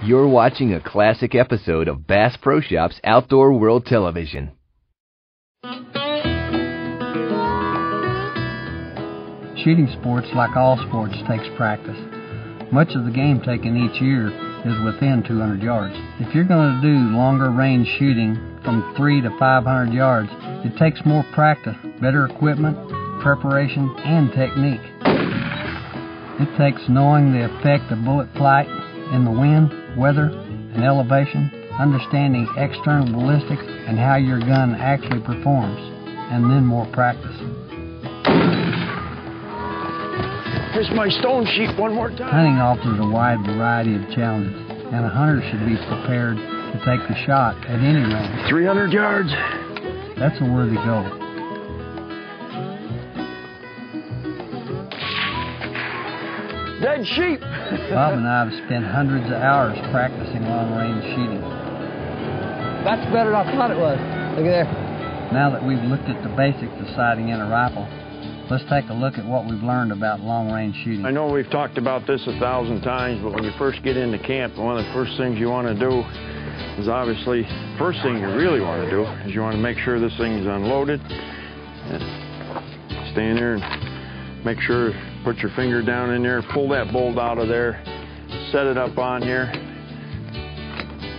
You're watching a classic episode of Bass Pro Shops Outdoor World Television. Shooting sports, like all sports, takes practice. Much of the game taken each year is within 200 yards. If you're going to do longer range shooting from 300 to 500 yards, it takes more practice, better equipment, preparation, and technique. It takes knowing the effect of bullet flight in the wind, weather, and elevation, understanding external ballistics and how your gun actually performs, and then more practice. Here's my stone sheet one more time. Hunting offers a wide variety of challenges, and a hunter should be prepared to take the shot at any range. 300 yards. That's a worthy goal. Dead sheep. Bob and I have spent hundreds of hours practicing long-range shooting. That's better than I thought it was. Look at there. Now that we've looked at the basics of sighting in a rifle, let's take a look at what we've learned about long-range shooting. I know we've talked about this 1,000 times, but when you first get into camp, one of the first things you want to do is obviously, first thing you really want to do is you want to make sure this thing is unloaded. And stay in there and make sure, put your finger down in there, pull that bolt out of there, set it up on here.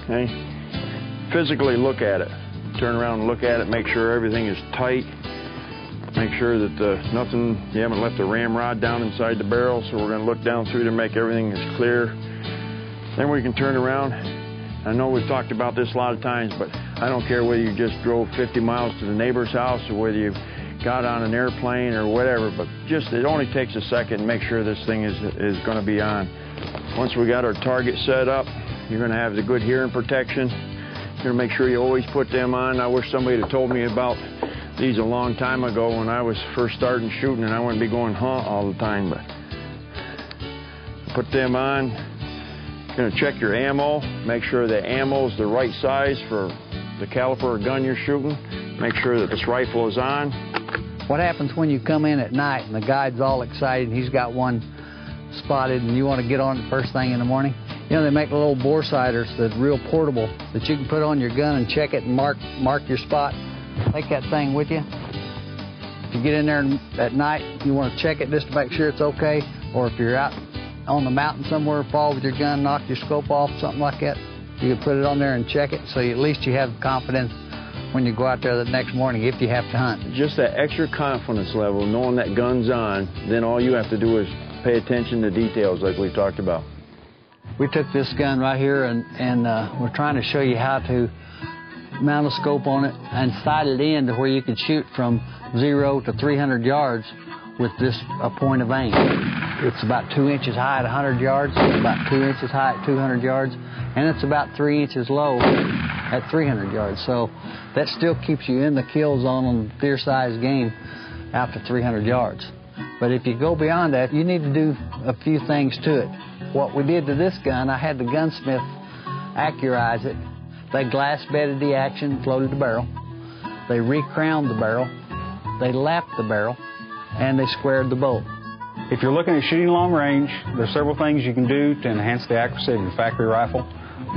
Okay? Physically look at it. Turn around and look at it, make sure everything is tight. Make sure that you haven't left the ramrod down inside the barrel, so we're going to look down through to make everything is clear. Then we can turn around. I know we've talked about this a lot of times, but I don't care whether you just drove 50 miles to the neighbor's house or whether you got on an airplane or whatever, but just it only takes a second to make sure this thing is going to be on. Once we got our target set up, you're going to have the good hearing protection. You're going to make sure you always put them on. I wish somebody had told me about these a long time ago when I was first starting shooting, and I wouldn't be going all the time, but put them on. You're going to check your ammo, make sure the ammo is the right size for the caliber of gun you're shooting. Make sure that this rifle is on. What happens when you come in at night and the guide's all excited and he's got one spotted and you want to get on it first thing in the morning? You know, they make little bore sighters that's real portable that you can put on your gun and check it and mark your spot. Take that thing with you. If you get in there at night, you want to check it just to make sure it's okay. Or if you're out on the mountain somewhere, fall with your gun, knock your scope off, something like that, you can put it on there and check it, so at least you have confidence when you go out there the next morning if you have to hunt. Just that extra confidence level, knowing that gun's on, then all you have to do is pay attention to details like we talked about. We took this gun right here and we're trying to show you how to mount a scope on it and sight it in to where you can shoot from 0 to 300 yards with this a point of aim. It's about 2 inches high at 100 yards, it's about 2 inches high at 200 yards, and it's about 3 inches low at 300 yards. So that still keeps you in the kill zone on deer-sized game out to 300 yards. But if you go beyond that, you need to do a few things to it. What we did to this gun, I had the gunsmith accurize it. They glass bedded the action, floated the barrel. They recrowned the barrel. They lapped the barrel, and they squared the bolt. If you're looking at shooting long range, there's several things you can do to enhance the accuracy of your factory rifle.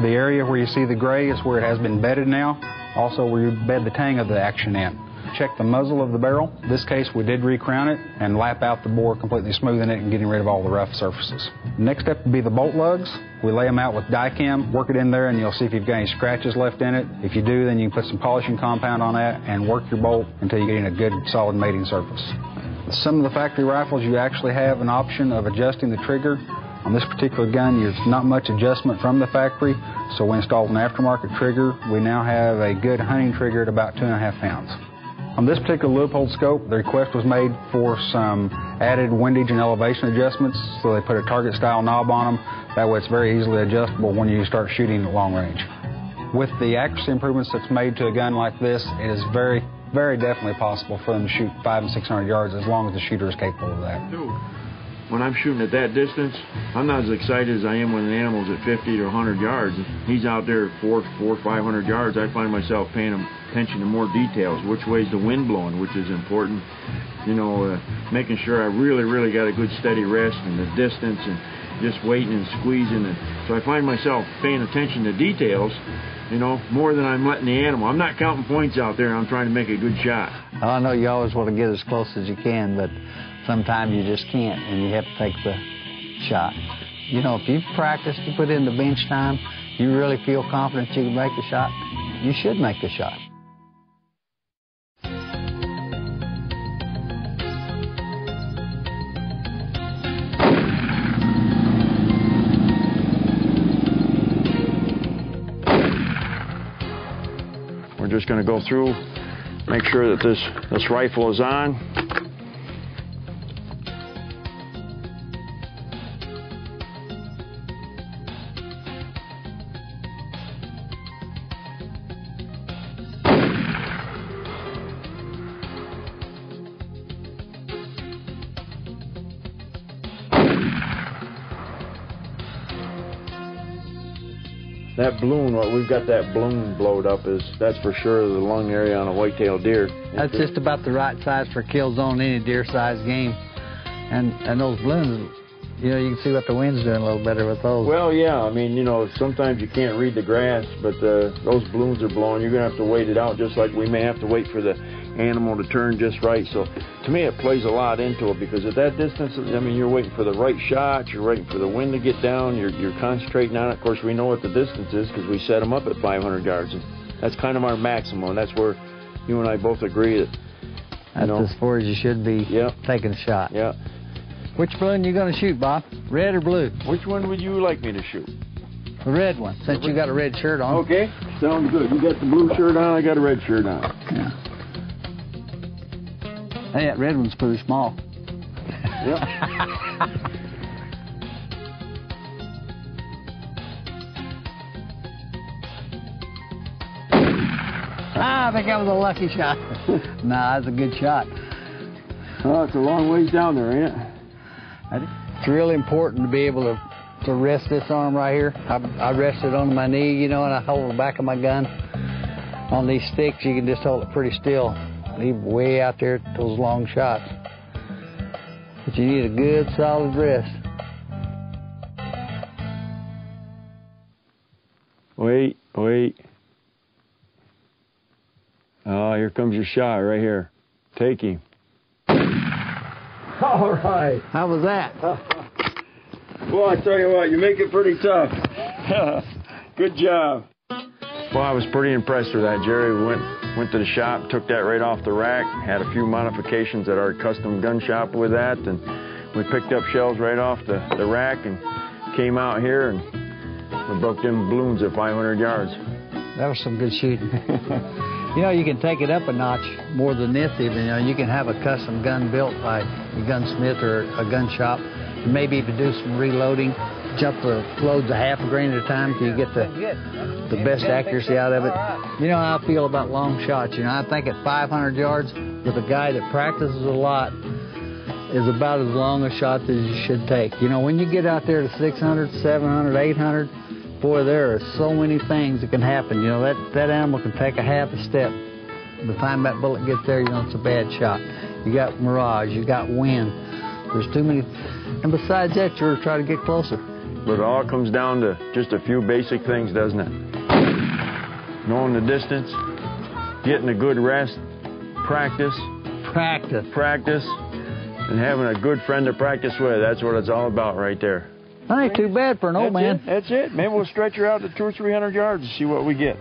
The area where you see the gray is where it has been bedded now, also where you bed the tang of the action in. Check the muzzle of the barrel. In this case, we did recrown it and lap out the bore, completely smoothing it and getting rid of all the rough surfaces. Next step would be the bolt lugs. We lay them out with die cam, work it in there, and you'll see if you've got any scratches left in it. If you do, then you can put some polishing compound on that and work your bolt until you get in a good, solid mating surface. Some of the factory rifles, you actually have an option of adjusting the trigger. On this particular gun, there's not much adjustment from the factory, so we installed an aftermarket trigger. We now have a good hunting trigger at about 2.5 pounds. On this particular Leupold scope, the request was made for some added windage and elevation adjustments, so they put a target style knob on them. That way it's very easily adjustable when you start shooting at long range. With the accuracy improvements that's made to a gun like this, it is very, very definitely possible for them to shoot 500 and 600 yards as long as the shooter is capable of that. When I'm shooting at that distance, I'm not as excited as I am when an animal's at 50 to 100 yards. He's out there at 400, 500 yards. I find myself paying attention to more details. Which way's the wind blowing, which is important. You know, making sure I really got a good steady rest and the distance. And just waiting and squeezing. And so I find myself paying attention to details, you know, more than I'm letting the animal. I'm not counting points out there. I'm trying to make a good shot. Oh, I know you always want to get as close as you can, but sometimes you just can't, and you have to take the shot. You know, if you've practiced, you put in the bench time, you really feel confident you can make the shot, you should make the shot. We're just going to go through, make sure that this rifle is on. That balloon, what we've got that balloon blowed up that's for sure the lung area on a white-tailed deer. That's just about the right size for kill zone any deer-sized game. And those balloons, you know, you can see what the wind's doing a little better with those. Well, yeah, I mean, you know, sometimes you can't read the grass, but those balloons are blowing. You're going to have to wait it out, just like we may have to wait for the animal to turn just right. So to me, it plays a lot into it, because at that distance, I mean, you're waiting for the right shot, you're waiting for the wind to get down, you're concentrating on it. Of course, we know what the distance is because we set them up at 500 yards. And that's kind of our maximum. That's where you and I both agree that, that's as far as you should be taking a shot. Yeah. Which balloon are you going to shoot, Bob? Red or blue? Which one would you like me to shoot? The red one, since you got a red shirt on. Okay, sounds good. You got the blue shirt on, I got a red shirt on. Yeah. Hey, that red one's pretty small. Yep. I think that was a lucky shot. Nah, that's a good shot. Oh, it's a long ways down there, ain't it? It's really important to be able to rest this arm right here. I rest it on my knee, you know, and I hold the back of my gun. On these sticks, you can just hold it pretty still. Leave way out there those long shots. But you need a good, solid rest. Wait. Oh, here comes your shot right here. Take him. All right. How was that? Well, I tell you what, you make it pretty tough. Good job. Well, I was pretty impressed with that, Jerry. We went to the shop, took that right off the rack, had a few modifications at our custom gun shop with that, and we picked up shells right off the rack and came out here and we broke them balloons at 500 yards. That was some good shooting. You know, you can take it up a notch more than this even. You know, you can have a custom gun built by a gunsmith or a gun shop, and maybe even do some reloading, jump the loads a half a grain at a time till you get the best accuracy out of it. You know how I feel about long shots. You know, I think at 500 yards with a guy that practices a lot is about as long a shot as you should take. You know, when you get out there to 600, 700, 800, boy, there are so many things that can happen. You know, that animal can take a half a step. By the time that bullet gets there, you know it's a bad shot. You got mirage, you got wind. There's too many. And besides that, you're trying to get closer. But it all comes down to just a few basic things, doesn't it? Knowing the distance, getting a good rest, practice, and having a good friend to practice with. That's what it's all about right there. That ain't too bad for an old man. That's it. Maybe we'll stretch her out to 200 or 300 yards and see what we get.